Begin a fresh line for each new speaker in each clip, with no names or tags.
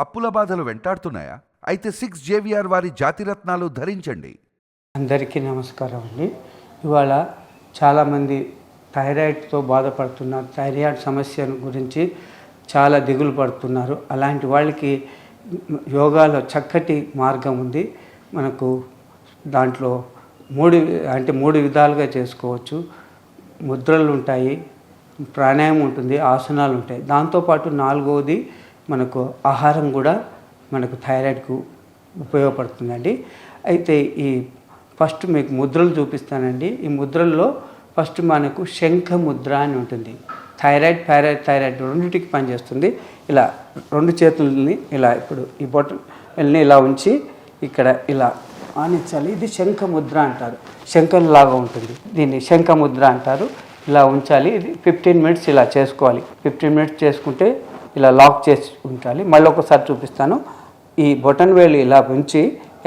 అప్పుల బాధలు వెంటాడుతున్నాయా? అయితే 6 JVR వారి జాతిరత్నాలు ధరించండి.
అందరికీ నమస్కారం అండి. ఇవాళ చాలామంది థైరాయిడ్తో బాధపడుతున్నారు. థైరాయిడ్ సమస్య గురించి చాలా దిగులు పడుతున్నారు. అలాంటి వాళ్ళకి యోగాలో చక్కటి మార్గం ఉంది. మనకు దాంట్లో మూడు విధాలుగా చేసుకోవచ్చు. ముద్రలు ఉంటాయి, ప్రాణాయామం ఉంటుంది, ఆసనాలు ఉంటాయి. దాంతోపాటు నాలుగవది మనకు ఆహారం కూడా మనకు థైరాయిడ్కు ఉపయోగపడుతుందండి. అయితే ఈ ఫస్ట్ మీకు ముద్రలు చూపిస్తానండి. ఈ ముద్రల్లో ఫస్ట్ మనకు శంఖ ముద్ర అని ఉంటుంది. థైరాయిడ్ రెండింటికి పనిచేస్తుంది. ఇలా రెండు చేతుల్ని ఇలా ఇప్పుడు ఈ బొట్టల్ని ఇలా ఉంచి ఇక్కడ ఇలా ఆనించాలి. ఇది శంఖ ముద్ర అంటారు. శంఖంలాగా ఉంటుంది, దీన్ని శంఖ ముద్ర అంటారు. ఇలా ఉంచాలి. ఇది 15 మినిట్స్ ఇలా చేసుకోవాలి. 15 మినిట్స్ చేసుకుంటే ఇలా లాక్ చేసి ఉంచాలి. మళ్ళీ ఒకసారి చూపిస్తాను. ఈ బొటన్ వేలు ఇలా ఉంచి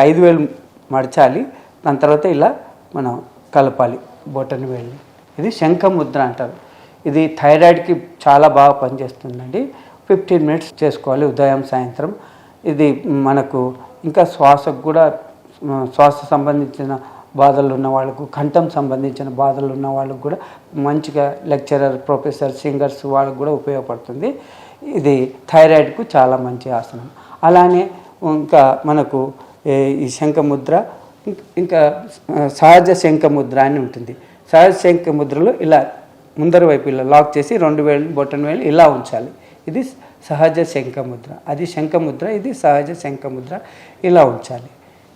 5 వేలు మడచాలి. దాని తర్వాత ఇలా మనం కలపాలి బొటన్ వేలు. ఇది శంఖ ముద్ర అంటారు. ఇది థైరాయిడ్కి చాలా బాగా పనిచేస్తుందండి. 15 మినిట్స్ చేసుకోవాలి ఉదయం సాయంత్రం. ఇది మనకు ఇంకా శ్వాసకు కూడా, శ్వాస సంబంధించిన బాధలు ఉన్న వాళ్ళకు, కంఠం సంబంధించిన బాధలు ఉన్న వాళ్ళకు కూడా మంచిగా లెక్చరర్, ప్రొఫెసర్, సింగర్స్ వాళ్ళకు కూడా ఉపయోగపడుతుంది. ఇది థైరాయిడ్కు చాలా మంచి ఆసనం. అలానే ఇంకా మనకు ఈ శంఖముద్ర, ఇంకా సహజ శంఖముద్ర అని ఉంటుంది. సహజ శంఖముద్రలో ఇలా ముందర వైపు ఇలా లాక్ చేసి 2 వేలు బొటన్ వేలు ఇలా ఉంచాలి. ఇది సహజ శంఖముద్ర. అది శంఖముద్ర, ఇది సహజ శంఖముద్ర. ఇలా ఉంచాలి.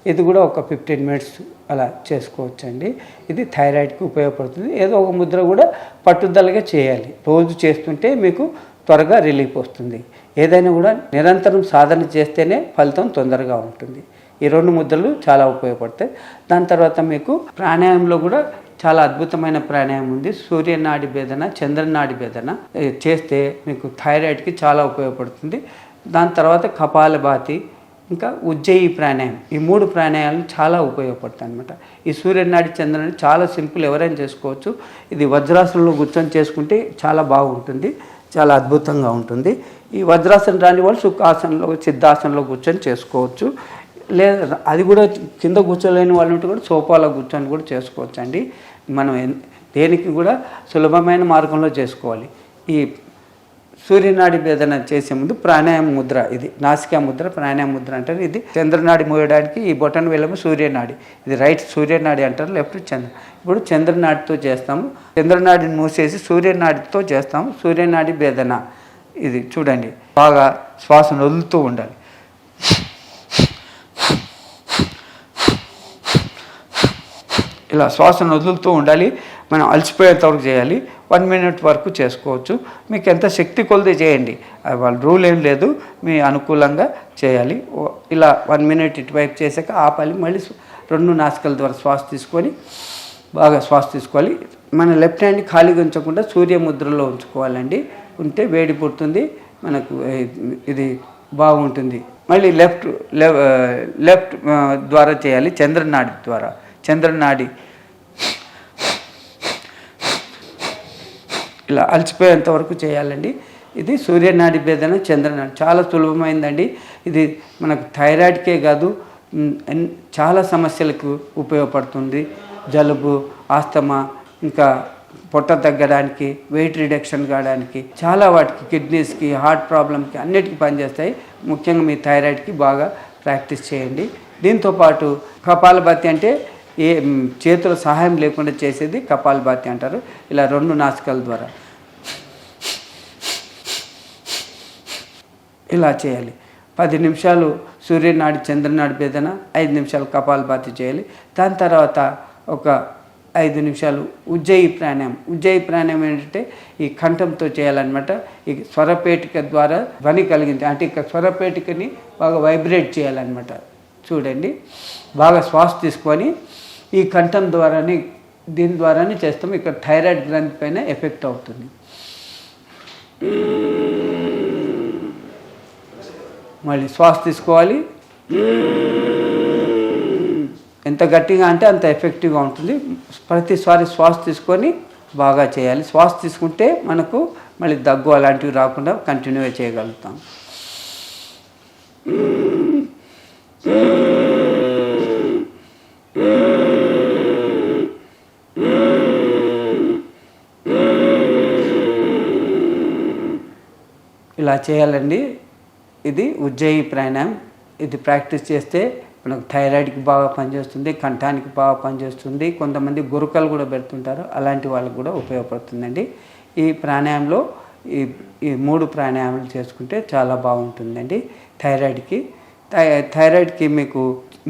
ఇది కూడా ఒక 15 మినిట్స్ అలా చేసుకోవచ్చండి. ఇది థైరాయిడ్కి ఉపయోగపడుతుంది. ఏదో ఒక ముద్ర కూడా పట్టుదలగా చేయాలి. రోజు చేస్తుంటే మీకు త్వరగా రిలీఫ్ వస్తుంది. ఏదైనా కూడా నిరంతరం సాధన చేస్తేనే ఫలితం తొందరగా ఉంటుంది. ఈ 2 ముద్రలు చాలా ఉపయోగపడతాయి. దాని తర్వాత మీకు ప్రాణాయామంలో కూడా చాలా అద్భుతమైన ప్రాణాయామం ఉంది. సూర్యనాడి భేదన, చంద్రనాడి భేదన చేస్తే మీకు థైరాయిడ్కి చాలా ఉపయోగపడుతుంది. దాని తర్వాత కపాలభాతి, ఇంకా ఉజ్జయి ప్రాణాయామం. ఈ 3 ప్రాణాయామాలు చాలా ఉపయోగపడతాయి అన్నమాట. ఈ సూర్యనాడి, చంద్రనాడి చాలా సింపుల్, ఎవరైనా చేసుకోవచ్చు. ఇది వజ్రాసనంలో కూర్చొని చేసుకుంటే చాలా బాగుంటుంది, చాలా అద్భుతంగా ఉంటుంది. ఈ వజ్రాసనం రాని వాళ్ళు సుఖాసనంలో, సిద్ధాసనంలో కూర్చొని చేసుకోవచ్చు. లేదా అది కూడా కింద కూర్చోలేని వాళ్ళు ఉంటే కూడా సోఫాలో కూర్చొని కూడా చేసుకోవచ్చు అండి. మనం దేనికి కూడా సులభమైన మార్గంలో చేసుకోవాలి. ఈ సూర్యనాడి భేదన చేసే ముందు ప్రాణాయామ ముద్ర, ఇది నాసికా ముద్ర, ప్రాణాయామ ముద్ర అంటారు. ఇది చంద్రనాడి మోయడానికి ఈ బొటన్ వేలము సూర్యనాడి, ఇది రైట్ సూర్యనాడి అంటారు, లెఫ్ట్ చంద్ర. ఇప్పుడు చంద్రనాడితో చేస్తాము. చంద్రనాడిని మూసేసి సూర్యనాడితో చేస్తాము. సూర్యనాడి భేదన ఇది చూడండి. బాగా శ్వాసను వదులుతూ ఉండాలి. ఇలా శ్వాసను వదులుతూ ఉండాలి. మనం అలసిపోయేంత వరకు చేయాలి. 1 మినిట్ వరకు చేసుకోవచ్చు. మీకు ఎంత శక్తి కొలిది చేయండి, వాళ్ళ రూల్ ఏం లేదు, మీ అనుకూలంగా చేయాలి. ఇలా 1 మినిట్ ఇటువైపు చేశాక ఆపాలి. మళ్ళీ 2 నాసికల ద్వారా శ్వాస తీసుకొని బాగా శ్వాస తీసుకోవాలి. మన లెఫ్ట్ హ్యాండ్ ఖాళీగా ఉంచకుండా సూర్యముద్రలో ఉంచుకోవాలండి. ఉంటే వేడి పుడుతుంది, మనకు ఇది బాగుంటుంది. మళ్ళీ లెఫ్ట్ ద్వారా చేయాలి, చంద్రనాడి ద్వారా. చంద్రనాడి ఇలా అలసిపోయేంత వరకు చేయాలండి. ఇది సూర్యనాడి భేదన, చంద్రనాడి. చాలా సులభమైందండి. ఇది మనకు థైరాయిడ్కే కాదు, చాలా సమస్యలకు ఉపయోగపడుతుంది. జలుబు, ఆస్తమా, ఇంకా పొట్ట తగ్గడానికి, వెయిట్ రిడక్షన్ కావడానికి, చాలా వాటికి, కిడ్నీస్కి, హార్ట్ ప్రాబ్లంకి అన్నిటికీ పనిచేస్తాయి. ముఖ్యంగా మీ థైరాయిడ్కి బాగా ప్రాక్టీస్ చేయండి. దీంతోపాటు కపాలభాతి అంటే చేతుల సహాయం లేకుండా చేసేది కపాలభాతి అంటారు. ఇలా 2 నాసికల ద్వారా ఇలా చేయాలి. 10 నిమిషాలు సూర్యనాడి, చంద్రనాడి భేదన, 5 నిమిషాలు కపాలభాతి చేయాలి. దాని తర్వాత ఒక 5 నిమిషాలు ఉజ్జయి ప్రాణాయామం. ఉజ్జయి ప్రాణాయామం ఏంటంటే ఈ కంఠంతో చేయాలన్నమాట. ఈ స్వరపేటిక ద్వారా ధ్వని కలిగింది, అంటే ఇక స్వరపేటికని బాగా వైబ్రేట్ చేయాలన్నమాట. చూడండి, బాగా శ్వాస తీసుకొని ఈ కంఠం ద్వారానే, దీని ద్వారానే చేస్తాము. ఇక్కడ థైరాయిడ్ గ్రంథి పైన ఎఫెక్ట్ అవుతుంది. మళ్ళీ శ్వాస తీసుకోవాలి. ఎంత గట్టిగా అంటే అంత ఎఫెక్టివ్గా ఉంటుంది. ప్రతిసారి శ్వాస తీసుకొని బాగా చేయాలి. శ్వాస తీసుకుంటే మనకు మళ్ళీ దగ్గు అలాంటివి రాకుండా కంటిన్యూగా చేయగలుగుతాం. ఇలా చేయాలండి. ఇది ఉజ్జయి ప్రాణాయామం. ఇది ప్రాక్టీస్ చేస్తే మనకు థైరాయిడ్కి బాగా పనిచేస్తుంది, కంఠానికి బాగా పనిచేస్తుంది. కొంతమంది గురుకలు కూడా పెడుతుంటారు, అలాంటి వాళ్ళకు కూడా ఉపయోగపడుతుందండి. ఈ ప్రాణాయామంలో ఈ 3 ప్రాణాయామాలు చేసుకుంటే చాలా బాగుంటుందండి థైరాయిడ్కి మీకు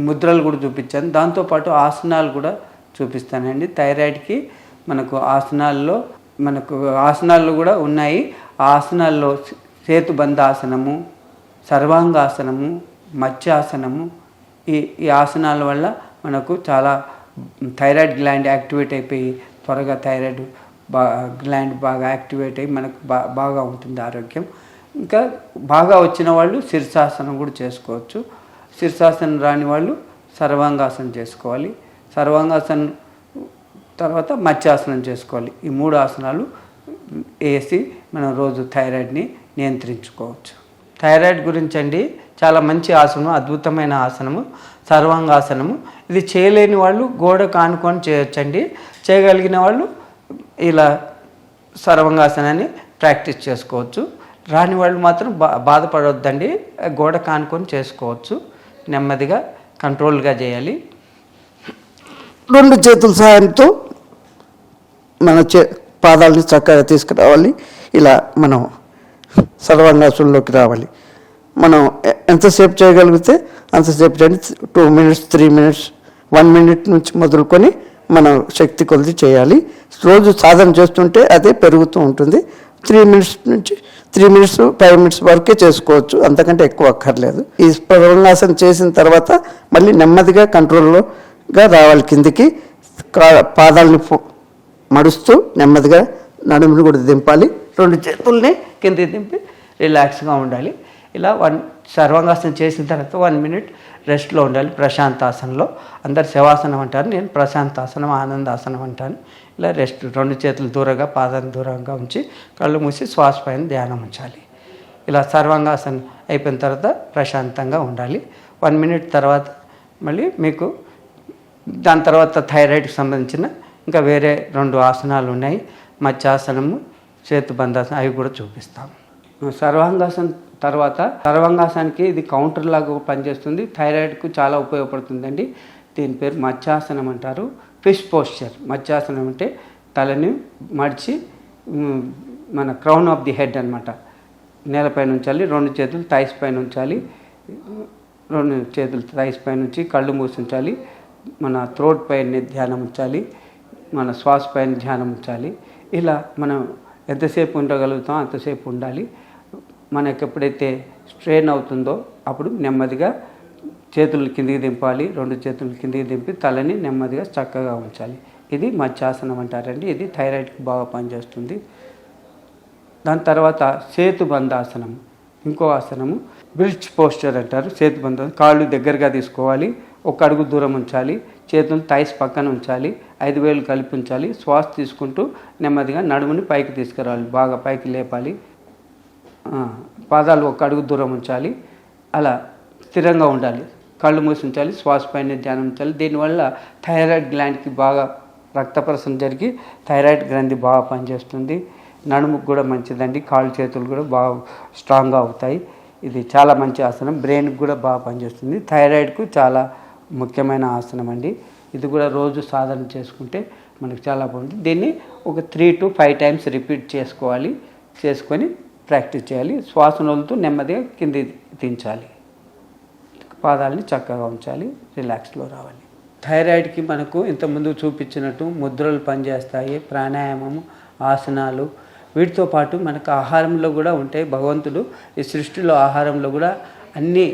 ముద్రలు కూడా చూపించాను. దాంతోపాటు ఆసనాలు కూడా చూపిస్తానండి. థైరాయిడ్కి మనకు ఆసనాల్లో కూడా ఉన్నాయి. ఆ ఆసనాల్లో సేతుబంధాసనము, సర్వాంగాసనము, మత్స్యాసనము, ఈ ఆసనాల వల్ల మనకు చాలా థైరాయిడ్ గ్లాండ్ యాక్టివేట్ అయిపోయి త్వరగా థైరాయిడ్ గ్లాండ్ బాగా యాక్టివేట్ అయ్యి మనకు బాగా ఉంటుంది ఆరోగ్యం. ఇంకా బాగా వచ్చిన వాళ్ళు శీర్షాసనం కూడా చేసుకోవచ్చు. శీర్షాసనం రాని వాళ్ళు సర్వాంగాసనం చేసుకోవాలి. సర్వాంగాసనం తర్వాత మత్స్యాసనం చేసుకోవాలి. ఈ 3 ఆసనాలు వేసి మనం రోజు థైరాయిడ్ని నియంత్రించుకోవచ్చు. థైరాయిడ్ గురించి అండి చాలా మంచి ఆసనం, అద్భుతమైన ఆసనము సర్వాంగాసనము. ఇది చేయలేని వాళ్ళు గోడ కానుకొని చేయొచ్చండి. చేయగలిగిన వాళ్ళు ఇలా సర్వాంగాసనాన్ని ప్రాక్టీస్ చేసుకోవచ్చు. రాని వాళ్ళు మాత్రం బాధపడవద్దండి, గోడ కానుకొని చేసుకోవచ్చు. నెమ్మదిగా కంట్రోల్గా చేయాలి.
2 చేతుల సహాయంతో మన పాదాలని చక్కగా తీసుకురావాలి. ఇలా మనం సర్వాంగాసనంలోకి రావాలి. మనం ఎంతసేపు చేయగలిగితే అంతసేపు చేయండి. 2 minutes, 3 minutes, 1 minute నుంచి మొదలుకొని మనం శక్తి కొలిది చేయాలి. రోజు సాధన చేస్తుంటే అదే పెరుగుతూ ఉంటుంది. 3 minutes నుంచి 3 minutes, 5 minutes వరకే చేసుకోవచ్చు, అంతకంటే ఎక్కువ అక్కర్లేదు. ఈ సర్వాంగాసనం చేసిన తర్వాత మళ్ళీ నెమ్మదిగా కంట్రోల్గా రావాలి. కిందికి పాదాలని మడుస్తూ నెమ్మదిగా నడుమును కూడా దింపాలి. 2 చేతుల్ని కిందికి దింపి రిలాక్స్గా ఉండాలి. ఇలా సర్వాంగాసనం చేసిన తర్వాత 1 minute రెస్ట్లో ఉండాలి. ప్రశాంతాసనంలో అందరు శవాసనం అంటారు, నేను ప్రశాంతాసనం, ఆనందాసనం అంటాను. ఇలా రెస్ట్, 2 చేతులు దూరంగా, పాదాన్ని దూరంగా ఉంచి కళ్ళు మూసి శ్వాస పైన ధ్యానం ఉంచాలి. ఇలా సర్వాంగాసనం అయిపోయిన తర్వాత ప్రశాంతంగా ఉండాలి. 1 minute తర్వాత మళ్ళీ మీకు దాని తర్వాత థైరాయిడ్కి సంబంధించిన ఇంకా వేరే 2 ఆసనాలు ఉన్నాయి. మత్స్యాసనము, సేతుబంధాసనం, అవి కూడా చూపిస్తాము. సర్వాంగాసనం తర్వాత సర్వాంగాసనానికి ఇది కౌంటర్ లాగా పనిచేస్తుంది. థైరాయిడ్కు చాలా ఉపయోగపడుతుందండి. దీని పేరు మత్స్యాసనం అంటారు. Fish posture. మత్స్యాసనం అంటే తలని మడిచి మన క్రౌన్ ఆఫ్ ది హెడ్ అనమాట, నేలపైన ఉంచాలి. 2 చేతులు థైస్ పైన ఉంచాలి. 2 చేతులు థైస్ పైన ఉంచి కళ్ళు మూసి ఉంచాలి. మన థ్రోట్ పైన ధ్యానం ఉంచాలి, మన శ్వాస పైన ధ్యానం ఉంచాలి. ఇలా మనం ఎంతసేపు ఉండగలుగుతాం అంతసేపు ఉండాలి. మనకు ఎప్పుడైతే స్ట్రెయిన్ అవుతుందో అప్పుడు నెమ్మదిగా చేతులు కిందికి దింపాలి. 2 చేతులు కిందికి దింపి తలని నెమ్మదిగా చక్కగా ఉంచాలి. ఇది మత్స్యాసనం అంటారండి. ఇది థైరాయిడ్కి బాగా పనిచేస్తుంది. దాని తర్వాత సేతుబంధాసనం, ఇంకో ఆసనము బ్రిడ్జ్ పోస్చర్ అంటారు. సేతుబంధం, కాళ్ళు దగ్గరగా తీసుకోవాలి, 1 అడుగు దూరం ఉంచాలి, చేతులు థైస్ పక్కన ఉంచాలి, 5 వేలు కలిపి ఉంచాలి. శ్వాస తీసుకుంటూ నెమ్మదిగా నడుముని పైకి తీసుకురావాలి, బాగా పైకి లేపాలి. పాదాలు 1 అడుగు దూరం ఉంచాలి. అలా స్థిరంగా ఉండాలి, కళ్ళు మూసి ఉంచాలి, శ్వాస పైన ధ్యానం ఉంచాలి. దీనివల్ల థైరాయిడ్ గ్లాండ్కి బాగా రక్త ప్రసరణ జరిగి థైరాయిడ్ గ్రంథి బాగా పనిచేస్తుంది. నడుముకు కూడా మంచిదండి. కాళ్ళు చేతులు కూడా బాగా స్ట్రాంగ్గా అవుతాయి. ఇది చాలా మంచి ఆసనం. బ్రెయిన్కి కూడా బాగా పనిచేస్తుంది. థైరాయిడ్కు చాలా ముఖ్యమైన ఆసనం అండి. ఇది కూడా రోజు సాధన చేసుకుంటే మనకు చాలా బాగుంటుంది. దీన్ని ఒక 3 to 5 times రిపీట్ చేసుకోవాలి. చేసుకొని ప్రాక్టీస్ చేయాలి. శ్వాసను వదులుతూ నెమ్మదిగా కింది దించాలి. పాదాలని చక్కగా ఉంచాలి, రిలాక్స్లో రావాలి. థైరాయిడ్కి మనకు ఇంతకుముందు చూపించినట్టు ముద్రలు పనిచేస్తాయి, ప్రాణాయామము, ఆసనాలు. వీటితో పాటు మనకు ఆహారంలో కూడా ఉంటాయి. భగవంతుడు ఈ సృష్టిలో ఆహారంలో కూడా అన్ని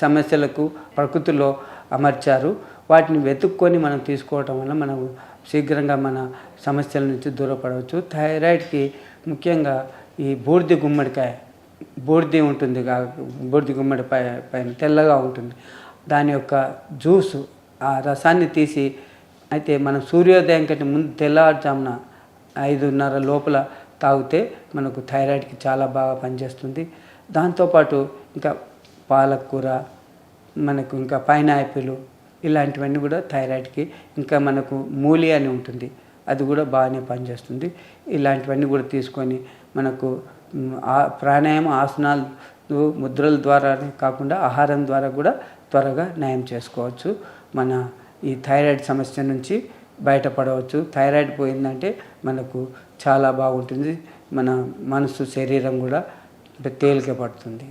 సమస్యలకు ప్రకృతిలో అమర్చారు. వాటిని వెతుక్కొని మనం తీసుకోవటం వల్ల మనం శీఘ్రంగా మన సమస్యల నుంచి దూరపడవచ్చు. థైరాయిడ్కి ముఖ్యంగా ఈ బూడిద గుమ్మడికాయ, బూడిద ఉంటుంది, బూడిద గుమ్మడి పైన తెల్లగా ఉంటుంది, దాని యొక్క జ్యూసు, ఆ రసాన్ని తీసి అయితే మనం సూర్యోదయం కంటే ముందు తెల్లవారుజామున 5:30 లోపల తాగితే మనకు థైరాయిడ్కి చాలా బాగా పనిచేస్తుంది. దాంతోపాటు ఇంకా పాలకూర, మనకు ఇంకా పైనాపిల్, ఇలాంటివన్నీ కూడా థైరాయిడ్కి. ఇంకా మనకు మూలి అని ఉంటుంది, అది కూడా బాగానే పనిచేస్తుంది. ఇలాంటివన్నీ కూడా తీసుకొని మనకు
ప్రాణాయామ ఆసనాలు ముద్రల ద్వారానే కాకుండా ఆహారం ద్వారా కూడా త్వరగా నయం చేసుకోవచ్చు. మన ఈ థైరాయిడ్ సమస్య నుంచి బయటపడవచ్చు. థైరాయిడ్ పోయిందంటే మనకు చాలా బాగుంటుంది. మన మనసు శరీరం కూడా తేలిక పడుతుంది.